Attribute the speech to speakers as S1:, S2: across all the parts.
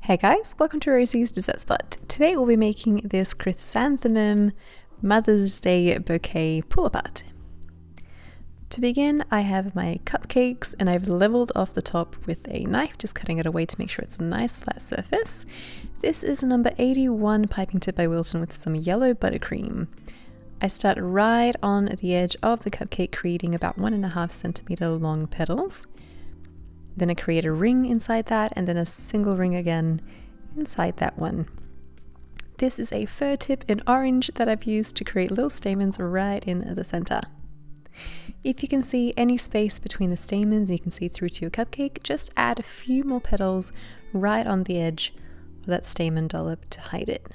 S1: Hey guys, welcome to Rosie's Dessert Spot. Today we'll be making this Chrysanthemum Mother's Day bouquet pull apart. To begin, I have my cupcakes and I've leveled off the top with a knife, just cutting it away to make sure it's a nice flat surface. This is a number 81 piping tip by Wilton with some yellow buttercream. I start right on the edge of the cupcake, creating about 1.5 centimeter long petals. Then I create a ring inside that, and then a single ring again inside that one. This is a fir tip in orange that I've used to create little stamens right in the center. If you can see any space between the stamens, you can see through to your cupcake, just add a few more petals right on the edge of that stamen dollop to hide it.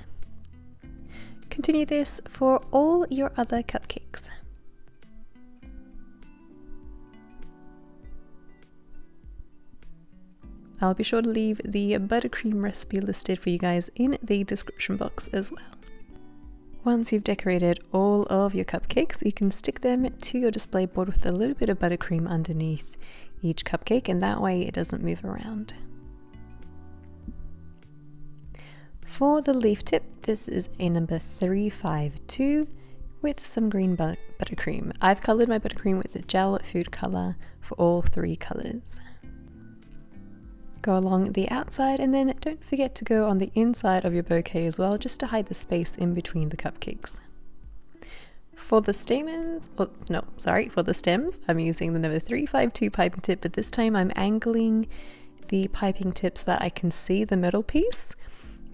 S1: Continue this for all your other cupcakes. I'll be sure to leave the buttercream recipe listed for you guys in the description box as well. Once you've decorated all of your cupcakes, you can stick them to your display board with a little bit of buttercream underneath each cupcake, and that way it doesn't move around. For the leaf tip, this is a number 352 with some green buttercream. I've colored my buttercream with a gel food color for all three colors. Go along the outside, and then don't forget to go on the inside of your bouquet as well, just to hide the space in between the cupcakes. For the stamens, for the stems, I'm using the number 352 piping tip, but this time I'm angling the piping tip so that I can see the middle piece.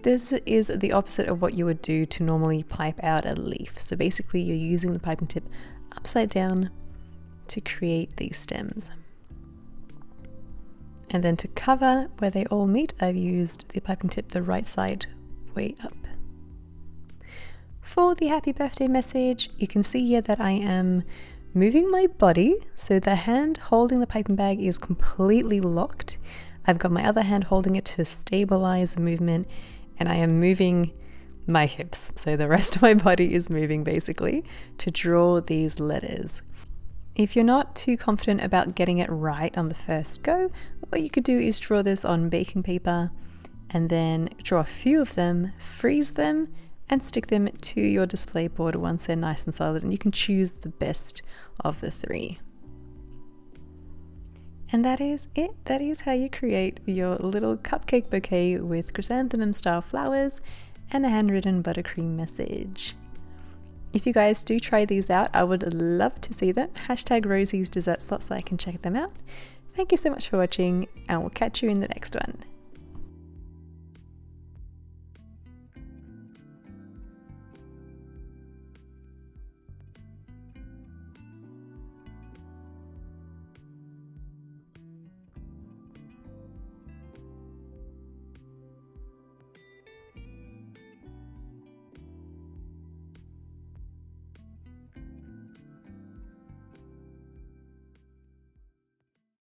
S1: This is the opposite of what you would do to normally pipe out a leaf. So basically you're using the piping tip upside down to create these stems. And then to cover where they all meet, I've used the piping tip the right side way up. For the happy birthday message, you can see here that I am moving my body, so the hand holding the piping bag is completely locked. I've got my other hand holding it to stabilize the movement, and I am moving my hips, so the rest of my body is moving basically to draw these letters. If you're not too confident about getting it right on the first go, what you could do is draw this on baking paper and then draw a few of them, freeze them, and stick them to your display board once they're nice and solid, and you can choose the best of the three. And that is it. That is how you create your little cupcake bouquet with chrysanthemum style flowers and a handwritten buttercream message. If you guys do try these out, I would love to see them. Hashtag Rosie's Dessert Spot so I can check them out. Thank you so much for watching, and we'll catch you in the next one.